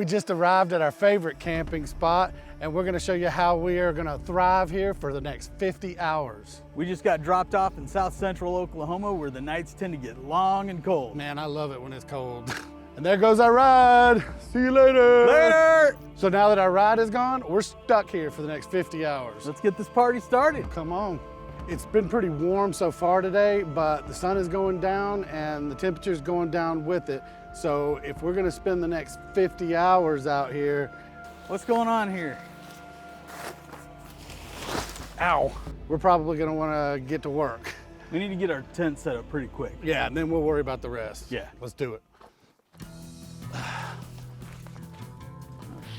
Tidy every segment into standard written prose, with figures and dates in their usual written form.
we just arrived at our favorite camping spot, and we're gonna show you how we are gonna thrive here for the next 50 hours. We just got dropped off in South Central Oklahoma, where the nights tend to get long and cold. Man, I love it when it's cold. And there goes our ride. See you later. Later! So now that our ride is gone, we're stuck here for the next 50 hours. Let's get this party started. Come on. It's been pretty warm so far today, but the sun is going down and the temperature's going down with it. So if we're gonna spend the next 50 hours out here. What's going on here? Ow. We're probably gonna wanna get to work. We need to get our tent set up pretty quick. Yeah, and then we'll worry about the rest. Yeah. Let's do it. Oh,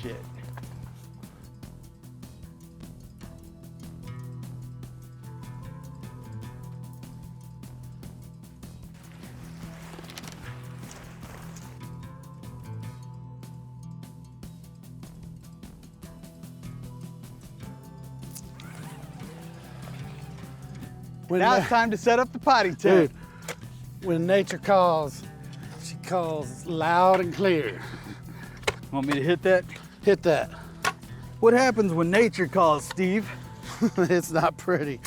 shit. Now it's time to set up the potty tent. Dude, when nature calls, she calls loud and clear. Want me to hit that? Hit that. What happens when nature calls, Steve? It's not pretty.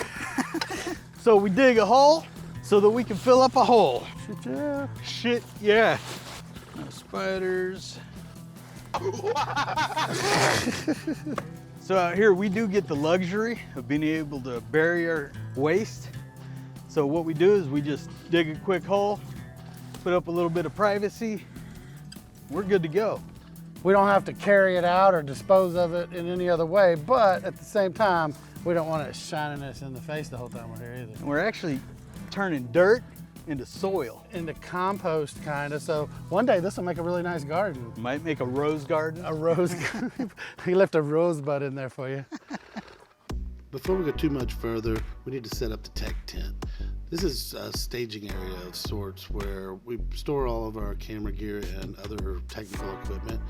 So we dig a hole so that we can fill up a hole. Shit, yeah. Shit, yeah. No spiders. So out here we do get the luxury of being able to bury our waste. So what we do is we just dig a quick hole, put up a little bit of privacy, we're good to go. We don't have to carry it out or dispose of it in any other way, but at the same time, we don't want it shining us in the face the whole time we're here either. And we're actually turning dirt into soil. Into compost, kind of. So one day this will make a really nice garden. Might make a rose garden. A rose garden. He left a rosebud in there for you. Before we go too much further, we need to set up the tech tent. This is a staging area of sorts where we store all of our camera gear and other technical equipment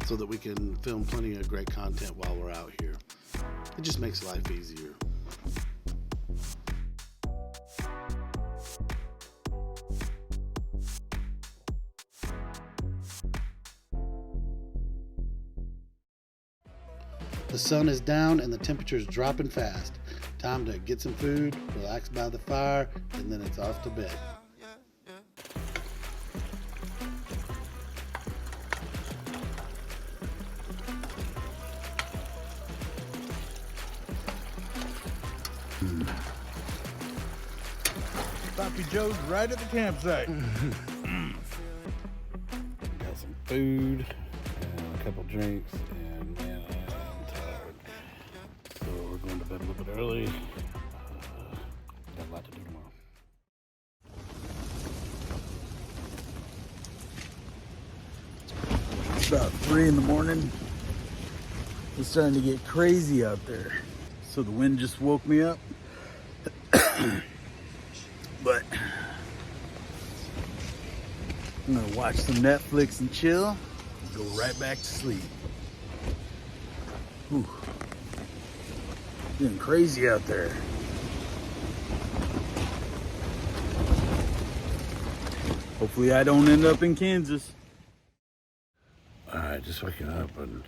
so that we can film plenty of great content while we're out here. It just makes life easier. The sun is down and the temperature is dropping fast. Time to get some food, relax by the fire, and then it's off to bed. Sloppy Joe's right at the campsite. Got some food and a couple drinks, and man, I'm tired. So we're going to bed a little bit early. Got a lot to do tomorrow. It's about 3 in the morning. It's starting to get crazy out there. So the wind just woke me up. But I'm gonna watch some Netflix and chill and go right back to sleep. Whew. Getting crazy out there. Hopefully I don't end up in Kansas. Alright, just waking up, and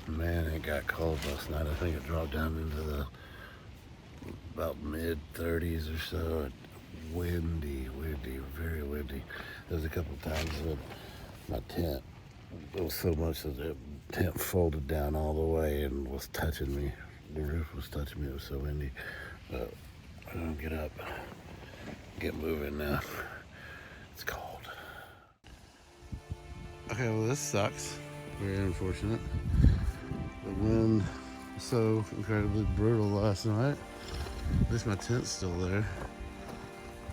man, it got cold last night. I think it dropped down into the about mid-30s or so. Windy, very windy. There's a couple times when my tent, it was so much that the tent folded down all the way and was touching me. The roof was touching me, it was so windy. But I'm gonna get up, get moving now. It's cold. Okay, well this sucks. Very unfortunate. The wind was so incredibly brutal last night. At least my tent's still there.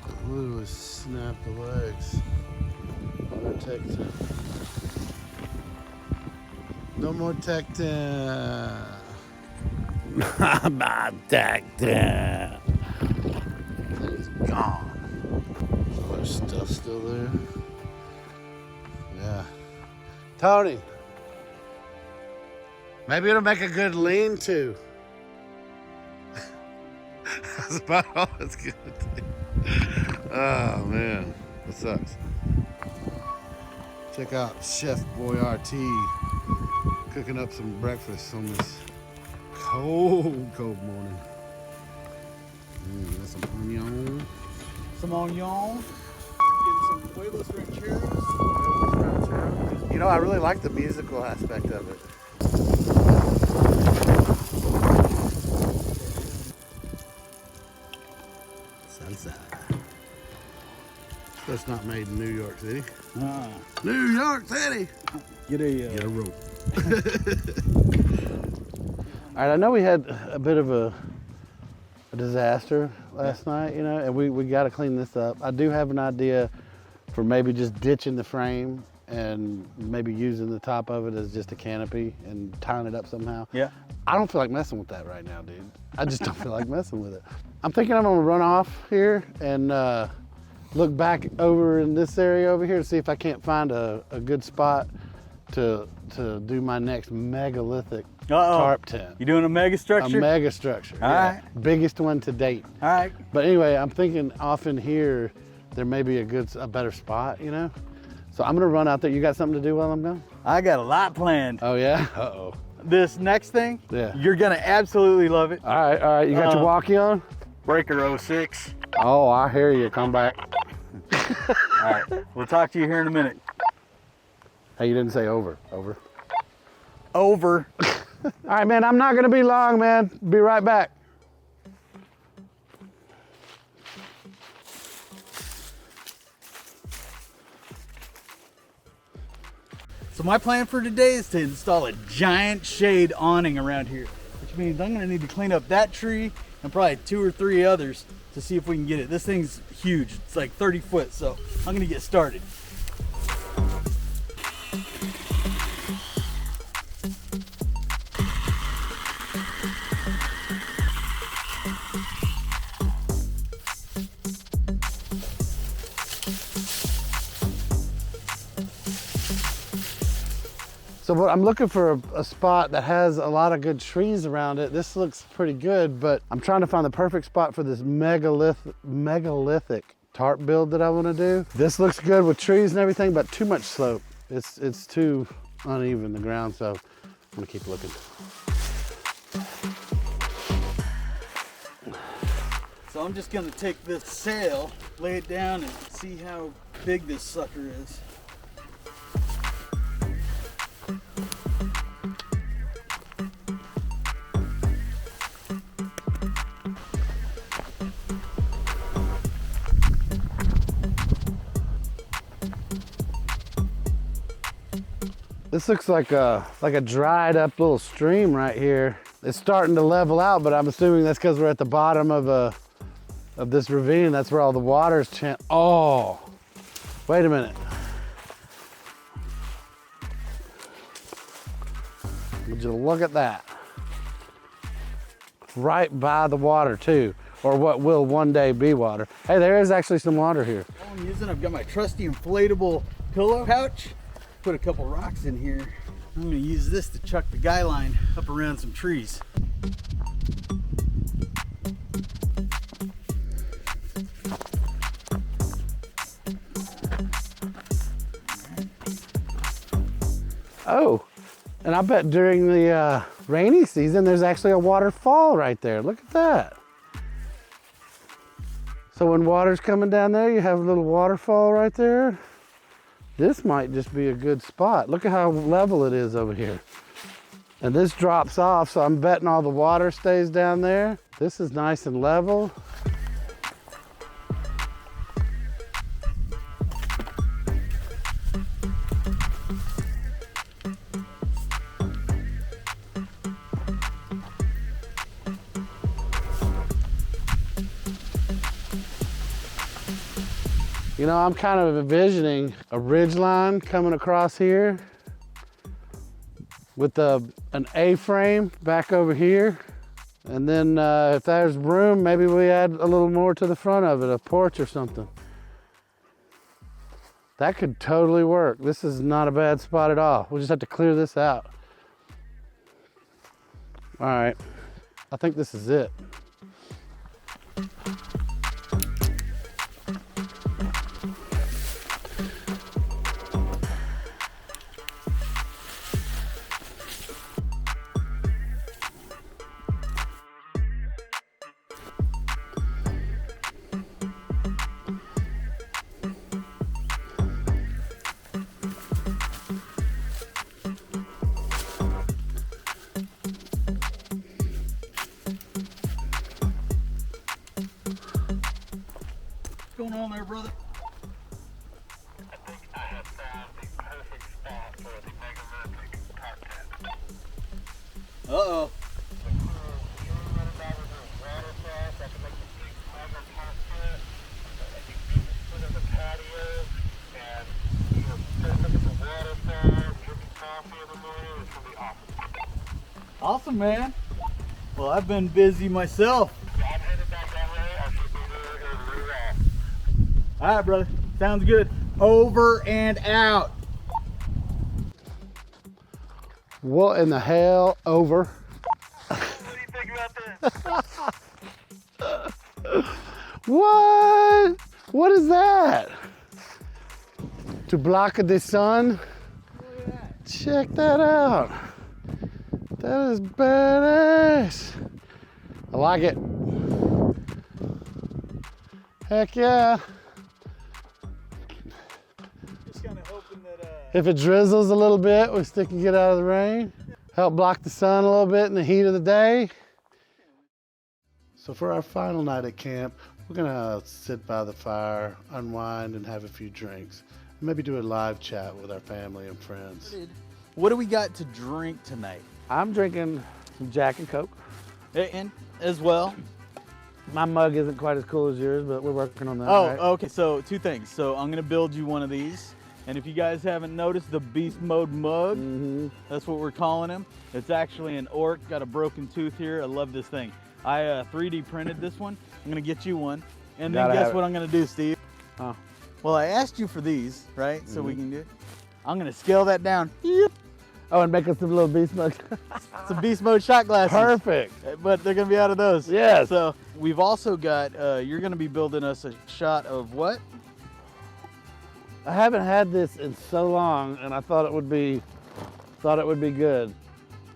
It literally snapped the legs on our tech tent. No more tech tent. My tech tent. Thing's gone. All our stuff still there. Yeah. Tony. Maybe it'll make a good lean-to. That's about all it's gonna do. Oh man, that sucks. Check out Chef Boyardee Cooking up some breakfast on this cold morning. Got some onion. Some onion. Getting some huevos rancheros. You know, I really like the musical aspect of it. Salsa. That's not made in New York City. New York City! Get a rope. All right, I know we had a bit of a disaster last night, you know, and we got to clean this up. I do have an idea for maybe just ditching the frame and maybe using the top of it as just a canopy and tying it up somehow. Yeah. I don't feel like messing with that right now, dude. I just don't feel like messing with it. I'm thinking I'm gonna run off here and look back over in this area over here to see if I can't find a good spot to do my next megalithic tarp tent. You doing a mega structure? A mega structure. All right. Biggest one to date. All right. But anyway, I'm thinking off in here, there may be a better spot, you know? So I'm gonna run out there. You got something to do while I'm gone? I got a lot planned. Oh yeah? Uh-oh. This next thing, yeah, you're gonna absolutely love it. All right. You got your walkie on? Breaker 06. Oh, I hear you. Come back. All right, we'll talk to you here in a minute. Hey, you didn't say over. Over. Over. All right, man, I'm not gonna be long, man. Be right back. So my plan for today is to install a giant shade awning around here, which means I'm gonna need to clean up that tree and probably 2 or 3 others to see if we can get it. This thing's huge. It's like 30 foot, so I'm gonna get started. So what I'm looking for a spot that has a lot of good trees around it. This looks pretty good, but I'm trying to find the perfect spot for this megalithic tarp build that I want to do. This looks good with trees and everything, but too much slope. It's too uneven, the ground, so I'm gonna keep looking. So I'm just gonna take this sail, lay it down, and see how big this sucker is. This looks like a dried up little stream right here. It's starting to level out, but I'm assuming that's because we're at the bottom of this ravine. That's where all the water's Oh, wait a minute. Would you look at that? Right by the water too, or what will one day be water. Hey, there is actually some water here. All I'm using, I've got my trusty inflatable pillow pouch. Put a couple rocks in here. I'm gonna use this to chuck the guy line up around some trees. Oh, and I bet during the rainy season, there's actually a waterfall right there. Look at that. So when water's coming down there, you have a little waterfall right there. This might just be a good spot. Look at how level it is over here. And this drops off, so I'm betting all the water stays down there. This is nice and level. You know, I'm kind of envisioning a ridge line coming across here with an A-frame back over here. And then if there's room, maybe we add a little more to the front of it, a porch or something. That could totally work. This is not a bad spot at all. We'll just have to clear this out. All right, I think this is it. going on there, brother? I think I have found the perfect spot for the megalithic tarp tent. Uh-oh. Awesome, man. Well, I've been busy myself. All right, brother. Sounds good. Over and out. What in the hell? Over. What do you think about this? What? What is that? To block the sun? Check that out. That is badass. I like it. Heck yeah. Just kind of hoping that If it drizzles a little bit, we still can get out of the rain. Help block the sun a little bit in the heat of the day. So for our final night at camp, we're gonna sit by the fire, unwind, and have a few drinks. Maybe do a live chat with our family and friends. What do we got to drink tonight? I'm drinking some Jack and Coke. And as well. My mug isn't quite as cool as yours, but we're working on that. Oh, right? okay. So two things. So I'm gonna build you one of these. And if you guys haven't noticed, the Beastmode mug, that's what we're calling him. It's actually an orc, got a broken tooth here. I love this thing. I 3D printed this one. I'm gonna get you one. And then guess what I'm gonna do, Steve? Oh. Well, I asked you for these, right? So we can do it. I'm gonna scale that down. Oh, and make us some little beast mugs. Some Beast Mode shot glasses. Perfect. But they're gonna be out of those. Yes. So we've also got, you're gonna be building us a shot of what? I haven't had this in so long, and I thought it would be good.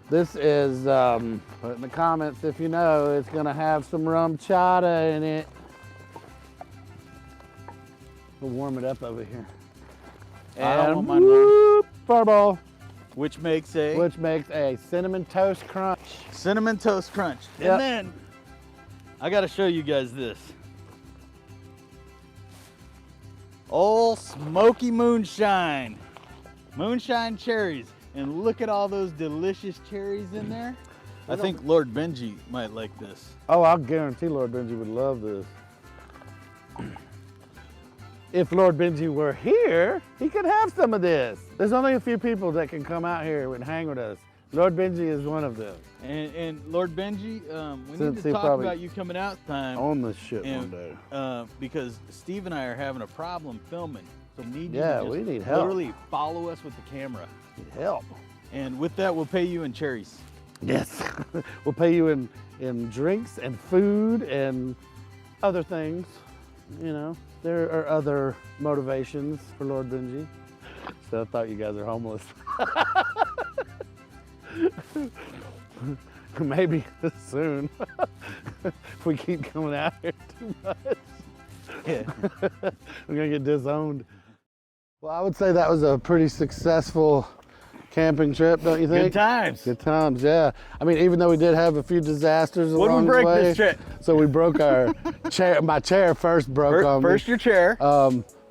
This is, put in the comments if you know, it's gonna have some rum chata in it. We'll warm it up over here. I don't And want mine warm. whoop, fireball, Which makes a which makes a cinnamon toast crunch. cinnamon toast crunch. Yep. And then I gotta show you guys this. Old smoky moonshine. Moonshine cherries. And look at all those delicious cherries in there. I think Lord Benji might like this. Oh, I'll guarantee Lord Benji would love this. If Lord Benji were here, he could have some of this. There's only a few people that can come out here and hang with us. Lord Benji is one of them. And Lord Benji, we Since need he to talk probably about you coming out time. Own this shit one And, day. because Steve and I are having a problem filming. So we need you Yeah, to just we need help. literally follow us with the camera. Need help. And with that, we'll pay you in cherries. Yes. We'll pay you in drinks and food and other things. You know, there are other motivations for Lord Benji. So I thought you guys are homeless. Maybe soon. If we keep coming out here too much. Yeah. We're gonna get disowned. Well, I would say that was a pretty successful camping trip, don't you think? Good times. Good times, yeah. I mean, even though we did have a few disasters What did along we break the way. this trip? So we broke our chair. My chair first broke on me. First your chair.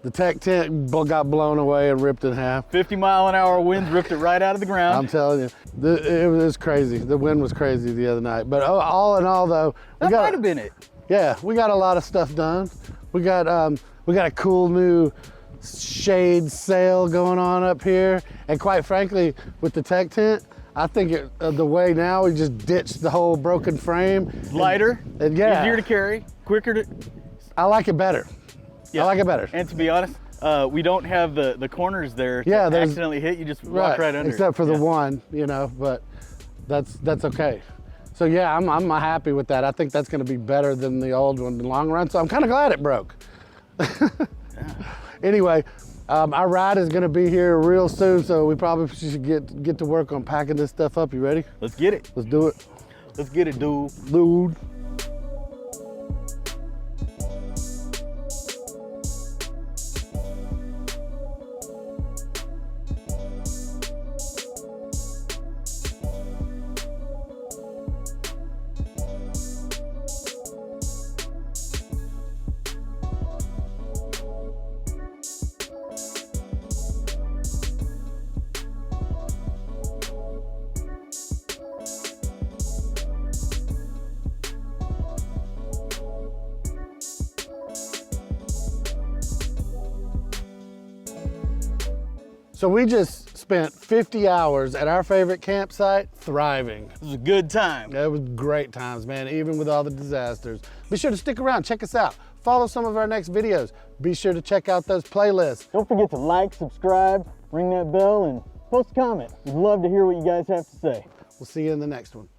The tech tent got blown away and ripped in half. 50-mile-an-hour winds ripped it right out of the ground. I'm telling you, it was crazy. The wind was crazy the other night. But all in all, though, That might have been it. yeah, we got a lot of stuff done. We got a cool new shade sail going on up here, and quite frankly, with the tech tent, I think the way now we just ditched the whole broken frame. Lighter, and yeah, easier to carry, quicker to. I like it better. Yeah. I like it better. And to be honest, we don't have the corners there. Yeah, to there's- accidentally hit. You just walk right under. Except for the Yeah. one, you know, but that's okay. So yeah, I'm happy with that. I think that's going to be better than the old one in the long run. So I'm kind of glad it broke. Anyway, our ride is going to be here real soon, so we probably should get to work on packing this stuff up. You ready? Let's get it. Let's do it, Let's get it, dude. dude. So we just spent 50 hours at our favorite campsite thriving. It was a good time. It was great times, man, even with all the disasters. Be sure to stick around, check us out. Follow some of our next videos. Be sure to check out those playlists. Don't forget to like, subscribe, ring that bell, and post a comment. We'd love to hear what you guys have to say. We'll see you in the next one.